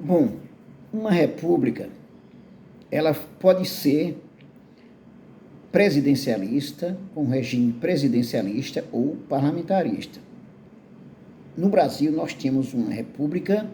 Bom, uma república, ela pode ser presidencialista, com regime presidencialista ou parlamentarista. No Brasil, nós temos uma república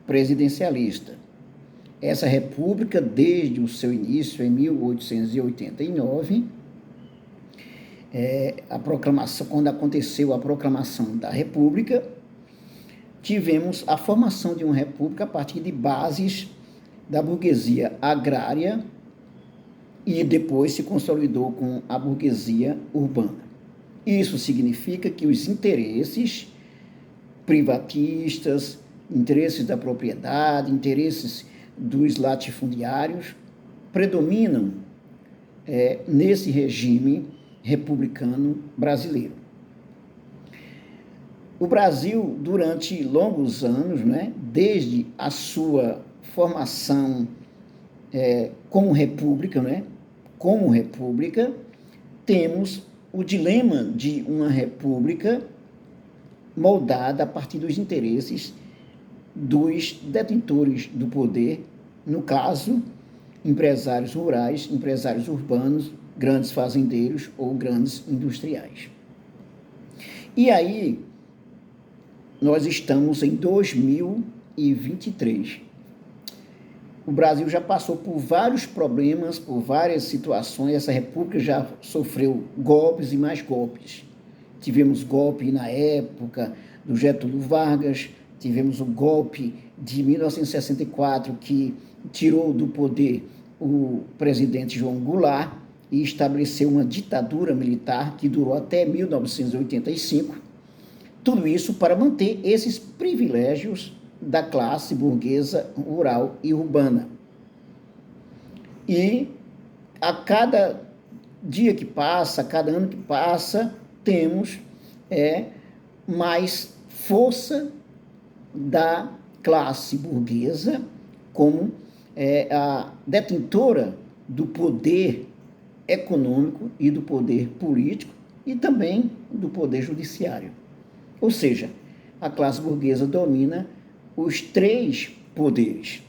presidencialista. Essa república, desde o seu início, em 1889, quando aconteceu a proclamação da república, tivemos a formação de uma república a partir de bases da burguesia agrária e depois se consolidou com a burguesia urbana. Isso significa que os interesses privatistas, interesses da propriedade, interesses dos latifundiários predominam nesse regime republicano brasileiro. O Brasil, durante longos anos, desde a sua formação como república, temos o dilema de uma república moldada a partir dos interesses dos detentores do poder, no caso, empresários rurais, empresários urbanos, grandes fazendeiros ou grandes industriais. E aí, nós estamos em 2023. O Brasil já passou por vários problemas, por várias situações. Essa república já sofreu golpes e mais golpes. Tivemos golpe na época do Getúlio Vargas, tivemos o golpe de 1964, que tirou do poder o presidente João Goulart e estabeleceu uma ditadura militar que durou até 1985. Tudo isso para manter esses privilégios da classe burguesa rural e urbana. E a cada dia que passa, a cada ano que passa, temos mais força da classe burguesa como a detentora do poder econômico e do poder político e também do poder judiciário. Ou seja, a classe burguesa domina os três poderes.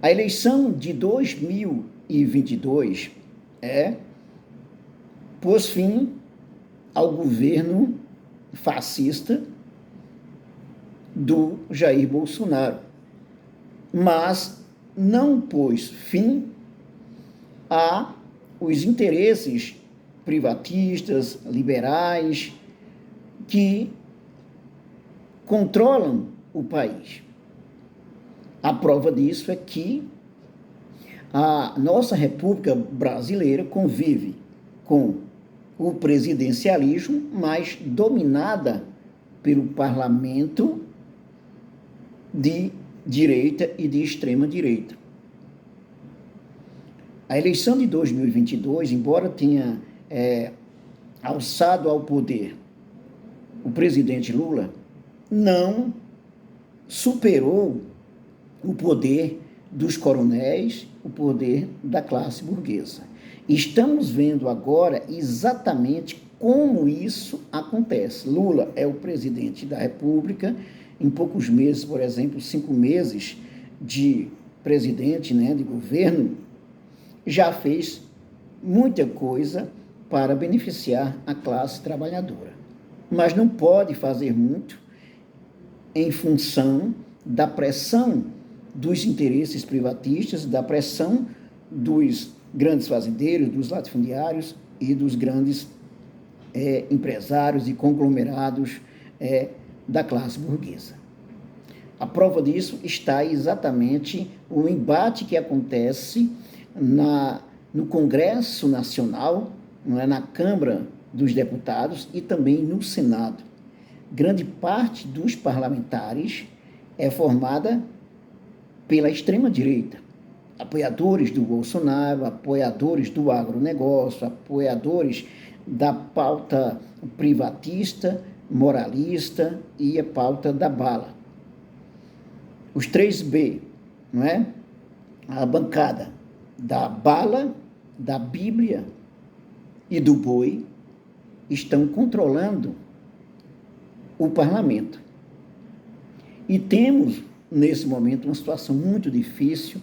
A eleição de 2022 pôs fim ao governo fascista do Jair Bolsonaro, mas não pôs fim aos interesses privatistas, liberais, que controlam o país. A prova disso é que a nossa República Brasileira convive com o presidencialismo, mas dominada pelo parlamento de direita e de extrema direita. A eleição de 2022, embora tenha alçado ao poder o presidente Lula, não superou o poder dos coronéis, o poder da classe burguesa. Estamos vendo agora exatamente como isso acontece. Lula é o presidente da República, em poucos meses, por exemplo, 5 meses de presidente, de governo, já fez muita coisa para beneficiar a classe trabalhadora. Mas não pode fazer muito em função da pressão dos interesses privatistas, da pressão dos grandes fazendeiros, dos latifundiários e dos grandes empresários e conglomerados da classe burguesa. A prova disso está exatamente o embate que acontece no Congresso Nacional, na Câmara dos Deputados e também no Senado. Grande parte dos parlamentares é formada pela extrema-direita, apoiadores do Bolsonaro, apoiadores do agronegócio, apoiadores da pauta privatista, moralista e a pauta da bala. Os 3B, a bancada da bala, da Bíblia e do boi estão controlando o parlamento. E temos, nesse momento, uma situação muito difícil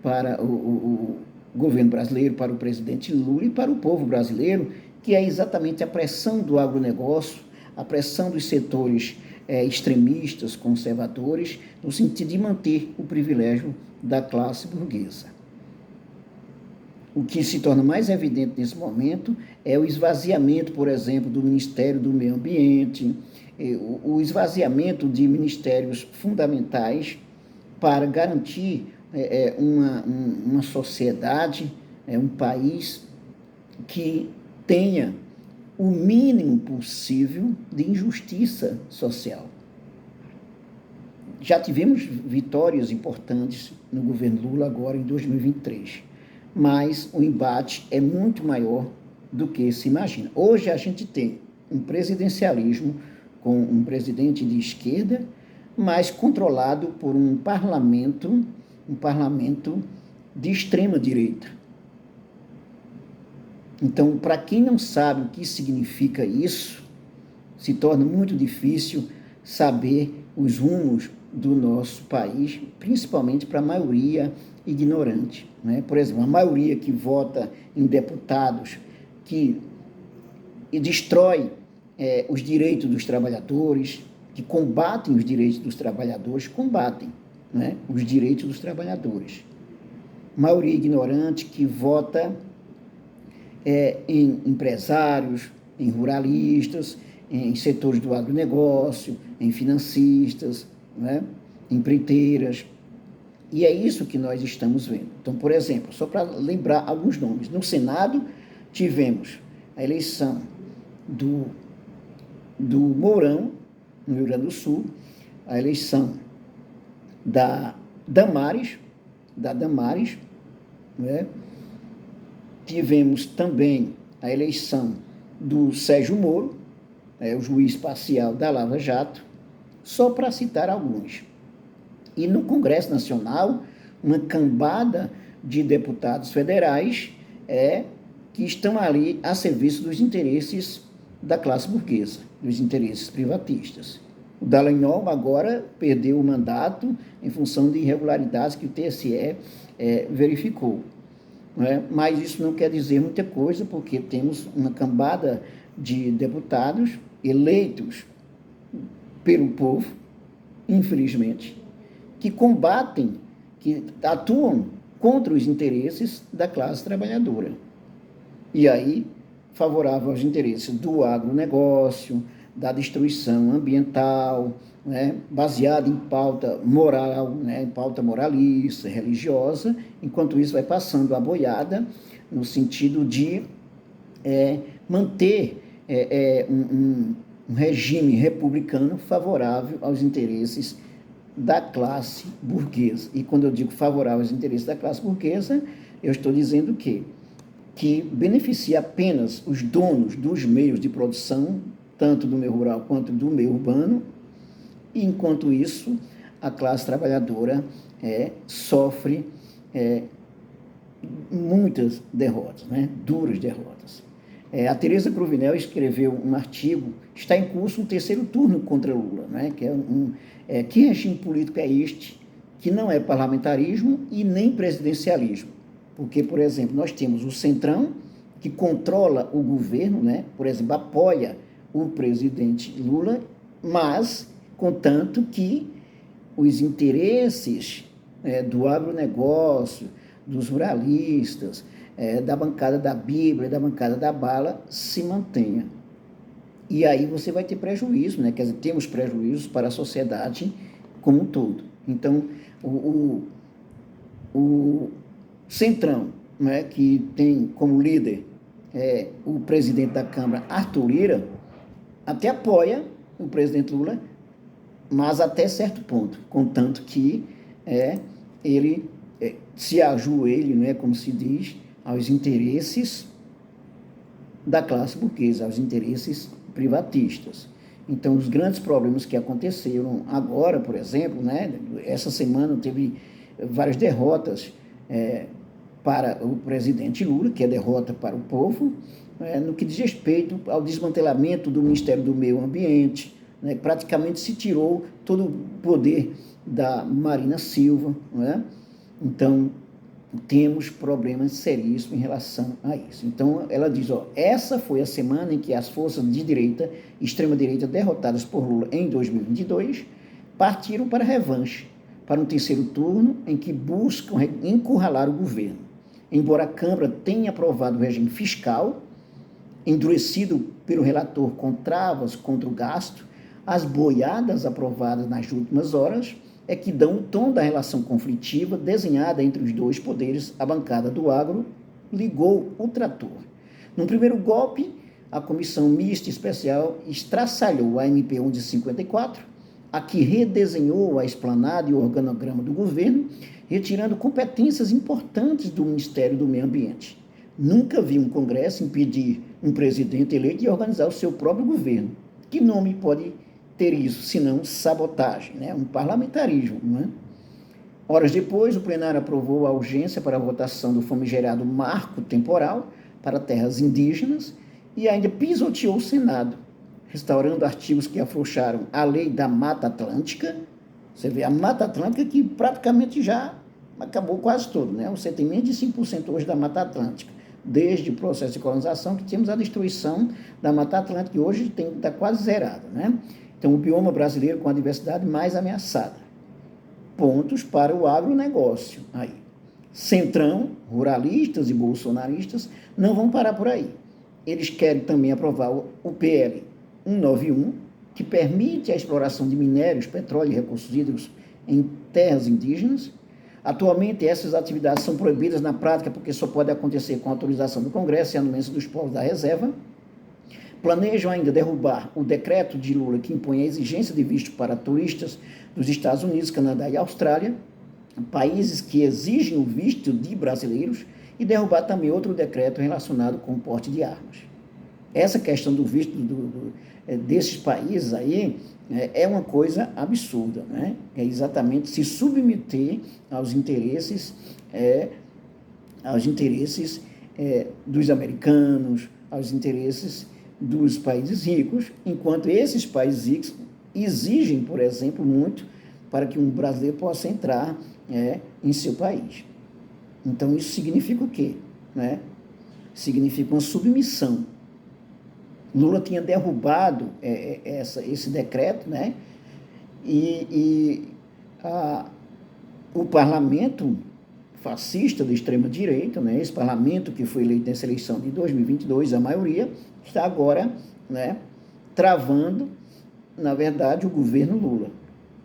para o governo brasileiro, para o presidente Lula e para o povo brasileiro, que é exatamente a pressão do agronegócio, a pressão dos setores extremistas, conservadores, no sentido de manter o privilégio da classe burguesa. O que se torna mais evidente nesse momento é o esvaziamento, por exemplo, do Ministério do Meio Ambiente, o esvaziamento de ministérios fundamentais para garantir uma sociedade, um país que tenha o mínimo possível de injustiça social. Já tivemos vitórias importantes no governo Lula agora em 2023, mas o embate é muito maior do que se imagina. Hoje a gente tem um presidencialismo com um presidente de esquerda, mas controlado por um parlamento de extrema direita. Então, para quem não sabe o que significa isso, se torna muito difícil saber os rumos do nosso país, principalmente para a maioria ignorante, né? Por exemplo, a maioria que vota em deputados que destrói os direitos dos trabalhadores, que combatem os direitos dos trabalhadores, combatem, né, os direitos dos trabalhadores. Maioria ignorante que vota em empresários, em ruralistas, em setores do agronegócio, em financistas, né, empreiteiras. E é isso que nós estamos vendo. Então, por exemplo, só para lembrar alguns nomes, no Senado tivemos a eleição do Mourão, no Rio Grande do Sul, a eleição da Damares, né? Tivemos também a eleição do Sérgio Moro, o juiz parcial da Lava Jato, só para citar alguns. E no Congresso Nacional, uma cambada de deputados federais que estão ali a serviço dos interesses da classe burguesa, dos interesses privatistas. O Dallagnol agora perdeu o mandato em função de irregularidades que o TSE verificou. Né? Mas isso não quer dizer muita coisa, porque temos uma cambada de deputados eleitos pelo povo, infelizmente, que combatem, que atuam contra os interesses da classe trabalhadora. E aí, favorável aos interesses do agronegócio, da destruição ambiental, né, baseada em pauta moral, né, em pauta moralista, religiosa, enquanto isso vai passando a boiada no sentido de manter um regime republicano favorável aos interesses da classe burguesa. E quando eu digo favorável aos interesses da classe burguesa, eu estou dizendo que beneficia apenas os donos dos meios de produção, tanto do meio rural quanto do meio urbano, e enquanto isso, a classe trabalhadora sofre muitas derrotas, né? Duras derrotas. A Tereza Cruvinel escreveu um artigo, está em curso um terceiro turno contra Lula, né? Que que regime político é este, que não é parlamentarismo e nem presidencialismo? Porque, por exemplo, nós temos o Centrão, que controla o governo, né? Por exemplo, apoia o presidente Lula, mas, contanto que os interesses do agronegócio, dos ruralistas, da bancada da Bíblia, da bancada da bala, se mantenha. E aí você vai ter prejuízo, né? Quer dizer, temos prejuízos para a sociedade como um todo. Então, o Centrão, né, que tem como líder o presidente da Câmara, Arthur Lira, até apoia o presidente Lula, mas até certo ponto, contanto que ele se ajoelhe, né, como se diz, aos interesses da classe burguesa, aos interesses privatistas. Então, os grandes problemas que aconteceram agora, por exemplo, né, essa semana teve várias derrotas para o presidente Lula, que é derrota para o povo, no que diz respeito ao desmantelamento do Ministério do Meio Ambiente, né? Praticamente se tirou todo o poder da Marina Silva, não é? Então, temos problemas seríssimos em relação a isso. Então, ela diz, essa foi a semana em que as forças de direita, extrema-direita, derrotadas por Lula em 2022, partiram para a revanche, para um terceiro turno em que buscam encurralar o governo. Embora a Câmara tenha aprovado o regime fiscal, endurecido pelo relator com travas contra o gasto, as boiadas aprovadas nas últimas horas é que dão o tom da relação conflitiva desenhada entre os dois poderes. A bancada do agro ligou o trator. No primeiro golpe, a comissão mista especial estraçalhou a MP 1154, a que redesenhou a esplanada e o organograma do governo, retirando competências importantes do Ministério do Meio Ambiente. Nunca vi um Congresso impedir um presidente eleito de organizar o seu próprio governo. Que nome pode ter isso, senão sabotagem, né? Um parlamentarismo, não é? Horas depois, o plenário aprovou a urgência para a votação do famigerado marco temporal para terras indígenas e ainda pisoteou o Senado, restaurando artigos que afrouxaram a lei da Mata Atlântica. Você vê, a Mata Atlântica que praticamente já acabou quase todo, né? Você tem menos de 5% hoje da Mata Atlântica, desde o processo de colonização, que temos a destruição da Mata Atlântica, que hoje está quase zerada, né? Então, o bioma brasileiro com a diversidade mais ameaçada. Pontos para o agronegócio. Aí. Centrão, ruralistas e bolsonaristas não vão parar por aí. Eles querem também aprovar o PL 191, que permite a exploração de minérios, petróleo e recursos hídricos em terras indígenas. Atualmente, essas atividades são proibidas na prática porque só pode acontecer com autorização do Congresso e anuência dos povos da reserva. Planejam ainda derrubar o decreto de Lula que impõe a exigência de visto para turistas dos Estados Unidos, Canadá e Austrália, países que exigem o visto de brasileiros, e derrubar também outro decreto relacionado com o porte de armas. Essa questão do visto desses países aí é uma coisa absurda, né? É exatamente se submeter aos interesses dos americanos, aos interesses dos países ricos, enquanto esses países ricos exigem, por exemplo, muito para que um brasileiro possa entrar em seu país. Então, isso significa o quê? Né? Significa uma submissão. Lula tinha derrubado esse decreto, né? O parlamento fascista da extrema-direita, né? Esse parlamento que foi eleito nessa eleição de 2022, a maioria, está agora, né, travando, na verdade, o governo Lula,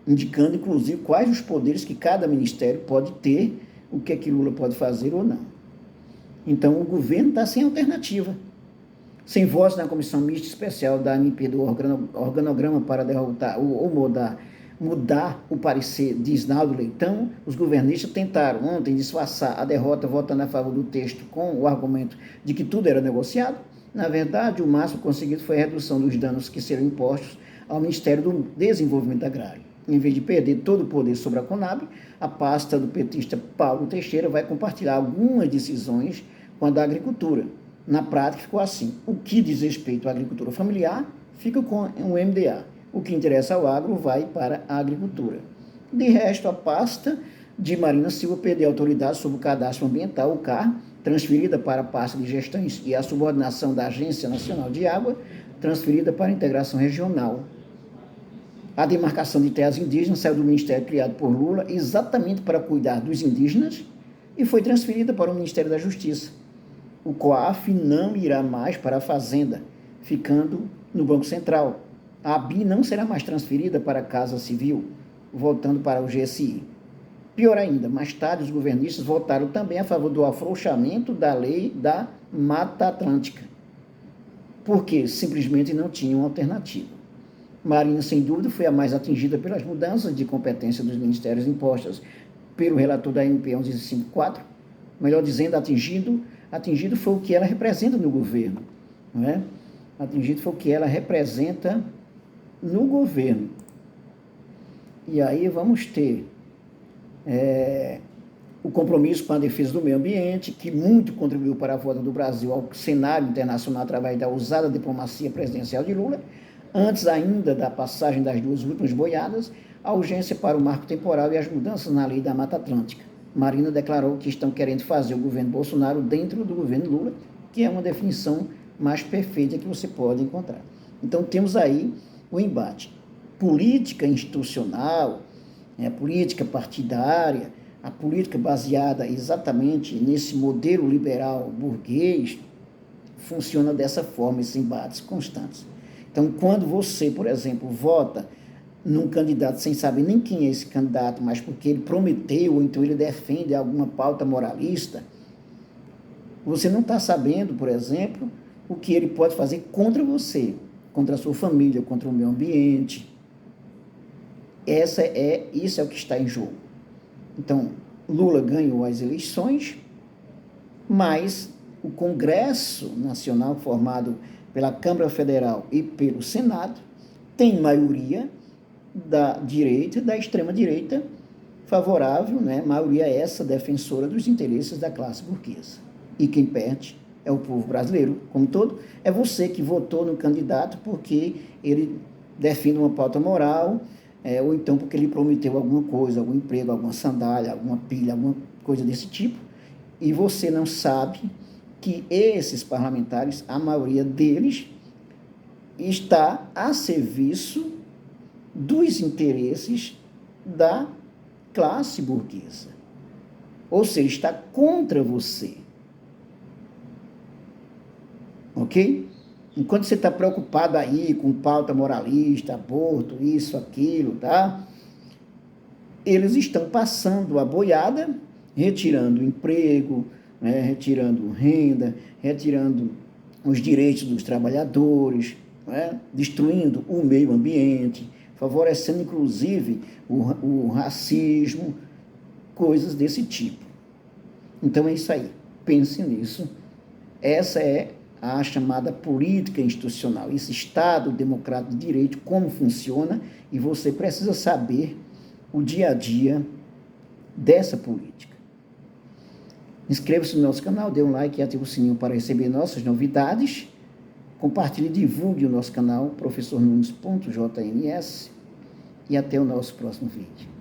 indicando, inclusive, quais os poderes que cada ministério pode ter, o que é que Lula pode fazer ou não. Então, o governo está sem alternativa. Sem voz na comissão mista especial da ANP do organograma para derrotar ou mudar o parecer de Isnaldo Leitão, os governistas tentaram ontem disfarçar a derrota votando a favor do texto com o argumento de que tudo era negociado. Na verdade, o máximo conseguido foi a redução dos danos que serão impostos ao Ministério do Desenvolvimento Agrário. Em vez de perder todo o poder sobre a Conab, a pasta do petista Paulo Teixeira vai compartilhar algumas decisões com a da agricultura. Na prática, ficou assim: o que diz respeito à agricultura familiar fica com o MDA. O que interessa ao agro vai para a agricultura. De resto, a pasta de Marina Silva perdeu autoridade sobre o cadastro ambiental, o CAR, transferida para a pasta de gestões, e a subordinação da Agência Nacional de Água, transferida para a integração regional. A demarcação de terras indígenas saiu do ministério criado por Lula exatamente para cuidar dos indígenas e foi transferida para o Ministério da Justiça. O COAF não irá mais para a Fazenda, ficando no Banco Central. A ABI não será mais transferida para a Casa Civil, voltando para o GSI. Pior ainda, mais tarde os governistas votaram também a favor do afrouxamento da lei da Mata Atlântica, porque simplesmente não tinham alternativa. Marina, sem dúvida, foi a mais atingida pelas mudanças de competência dos ministérios impostas pelo relator da MP 1154, melhor dizendo, atingido foi o que ela representa no governo, não é? Atingido foi o que ela representa no governo. E aí vamos ter o compromisso com a defesa do meio ambiente, que muito contribuiu para a volta do Brasil ao cenário internacional através da ousada diplomacia presidencial de Lula, Antes ainda da passagem das duas últimas boiadas, a urgência para o marco temporal e as mudanças na lei da Mata Atlântica. Marina declarou que estão querendo fazer o governo Bolsonaro dentro do governo Lula, que é uma definição mais perfeita que você pode encontrar. Então, temos aí o embate. Política institucional, a política partidária, a política baseada exatamente nesse modelo liberal burguês, funciona dessa forma, esses embates constantes. Então, quando você, por exemplo, vota num candidato sem saber nem quem é esse candidato, mas porque ele prometeu, ou então ele defende alguma pauta moralista, você não está sabendo, por exemplo, o que ele pode fazer contra você, contra a sua família, contra o meio ambiente. Isso é o que está em jogo. Então, Lula ganhou as eleições, mas o Congresso Nacional, formado pela Câmara Federal e pelo Senado, tem maioria da direita e da extrema-direita favorável, né? Maioria essa defensora dos interesses da classe burguesa. E quem perde é o povo brasileiro como um todo. É você que votou no candidato porque ele defende uma pauta moral, ou então porque ele prometeu alguma coisa, algum emprego, alguma sandália, alguma pilha, alguma coisa desse tipo, e você não sabe que esses parlamentares, a maioria deles, está a serviço dos interesses da classe burguesa. Ou seja, está contra você. Ok? Enquanto você está preocupado aí com pauta moralista, aborto, isso, aquilo, tá? Eles estão passando a boiada, retirando emprego, né, retirando renda, retirando os direitos dos trabalhadores, né, destruindo o meio ambiente, favorecendo, inclusive, o racismo, coisas desse tipo. Então, é isso aí. Pense nisso. Essa é a chamada política institucional, esse Estado democrático de direito, como funciona, e você precisa saber o dia a dia dessa política. Inscreva-se no nosso canal, dê um like e ative o sininho para receber nossas novidades. Compartilhe e divulgue o nosso canal, professornunes.jns, e até o nosso próximo vídeo.